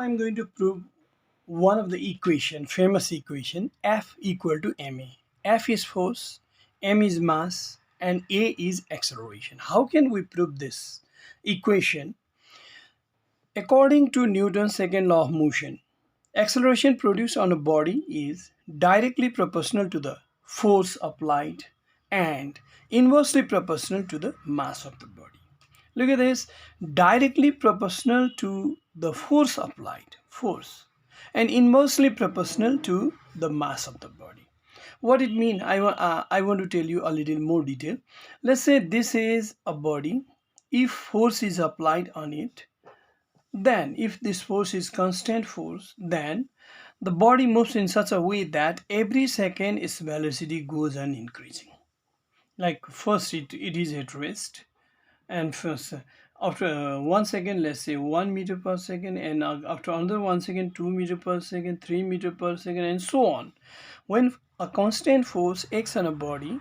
I'm going to prove one of the famous equation, F equal to ma. F is force, m is mass, and a is acceleration. How can we prove this equation? According to Newton's second law of motion, acceleration produced on a body is directly proportional to the force applied and inversely proportional to the mass of the body. Look at this, directly proportional to the force applied, force, and inversely proportional to the mass of the body. What it means, I want to tell you a little more detail. Let's say this is a body. If force is applied on it, then if this force is constant force, then the body moves in such a way that every second its velocity goes on increasing. Like first it is at rest, and first after 1 second, let's say 1 meter per second, and after another 1 second, 2 meter per second, 3 meter per second, and so on. When a constant force acts on a body,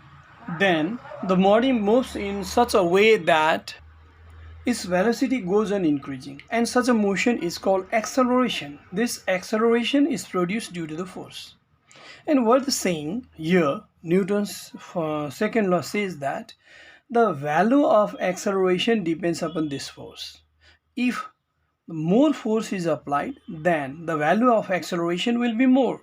then the body moves in such a way that its velocity goes on increasing, and such a motion is called acceleration. This acceleration is produced due to the force. And worth saying here, Newton's second law says that the value of acceleration depends upon this force. If more force is applied, then the value of acceleration will be more.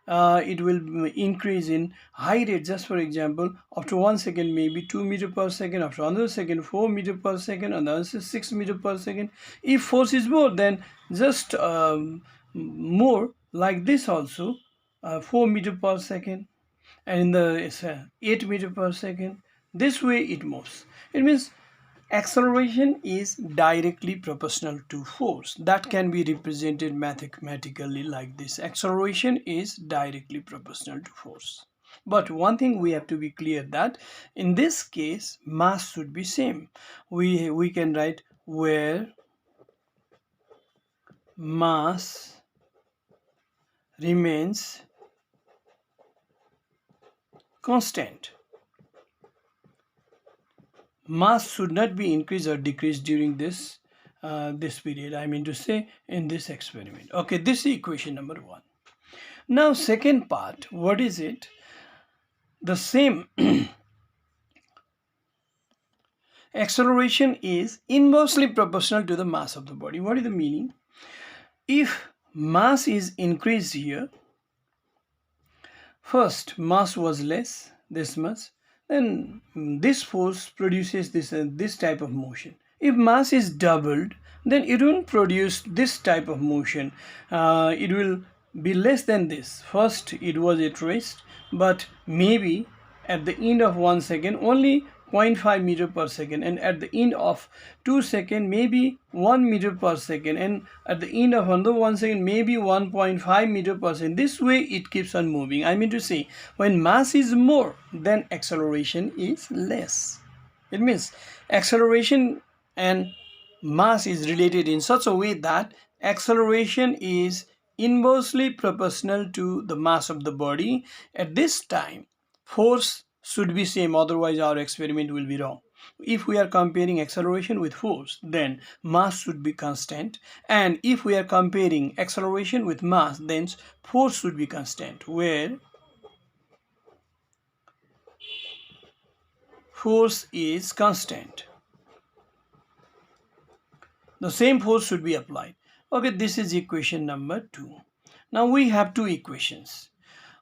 It will increase in high rate. Just for example, after 1 second maybe 2 meter per second, after another second 4 meter per second, another 6 meter per second. If force is more, then just more like this also, 4 meter per second, and in the 8 meter per second. This way it moves. It means acceleration is directly proportional to force. That can be represented mathematically like this. Acceleration is directly proportional to force. But one thing we have to be clear, that in this case mass should be same. We can write where mass remains constant. Mass should not be increased or decreased during this period, I mean to say in this experiment. Okay, this is equation number 1. Now second part, what is it? The same acceleration is inversely proportional to the mass of the body. What is the meaning? If mass is increased here, first mass was less, this much, then this force produces this type of motion. If mass is doubled, then it won't produce this type of motion. It will be less than this. First it was at rest, but maybe at the end of 1 second only 0.5 meter per second, and at the end of 2 seconds maybe 1 meter per second, and at the end of another 1 second maybe 1.5 meter per second. This way it keeps on moving. I mean to say, when mass is more, then acceleration is less. It means acceleration and mass is related in such a way that acceleration is inversely proportional to the mass of the body. At this time, force should be same, otherwise our experiment will be wrong. If we are comparing acceleration with force, then mass should be constant, and if we are comparing acceleration with mass, then force should be constant, where force is constant. The same force should be applied. Okay, this is equation number 2. Now we have two equations.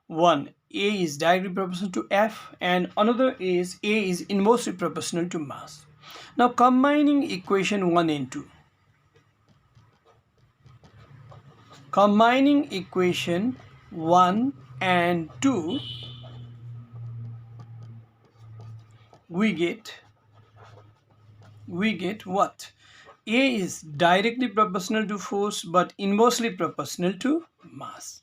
One, A is directly proportional to F, and another is A is inversely proportional to mass. Now combining equation 1 and 2. Combining equation 1 and 2, we get what? A is directly proportional to force but inversely proportional to mass.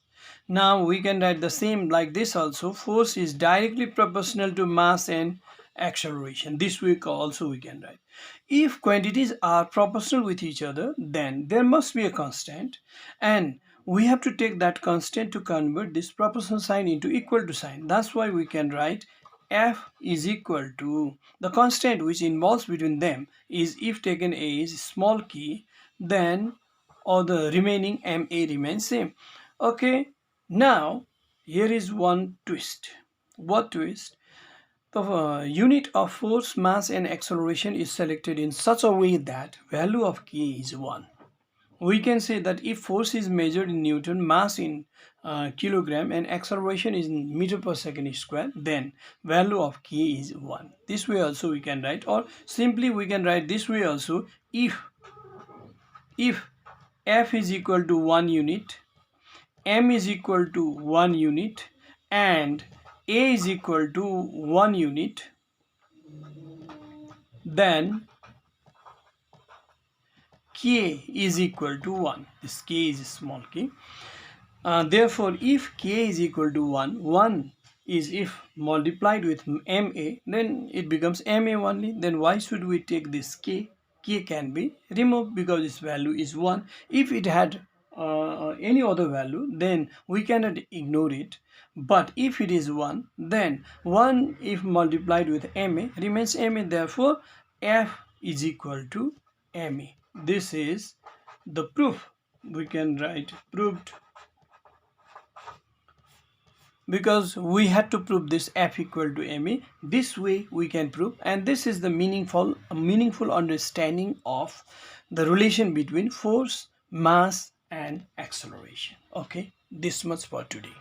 Now we can write the same like this also. Force is directly proportional to mass and acceleration. This way also we can write. If quantities are proportional with each other, then there must be a constant, and we have to take that constant to convert this proportional sign into equal to sign. That's why we can write F is equal to the constant which involves between them is, if taken A is small k, then or the remaining ma remains same. Okay, now here is one twist. What twist? The unit of force, mass and acceleration is selected in such a way that value of k is 1. We can say that if force is measured in Newton, mass in kilogram and acceleration is in meter per second square, then value of k is 1. This way also we can write, or simply we can write this way also. If f is equal to 1 unit, m is equal to 1 unit and a is equal to 1 unit, then k is equal to 1. This k is small k. Therefore, if k is equal to 1, 1 is if multiplied with ma, then it becomes ma only. Then why should we take this k? K can be removed because its value is 1. If it had any other value, then we cannot ignore it. But if it is 1, then 1 if multiplied with ma remains ma. Therefore, f is equal to ma. This is the proof. We can write proved, because we had to prove this f equal to ma. This way we can prove, and this is the meaningful understanding of the relation between force, mass and acceleration. Okay, this much for today.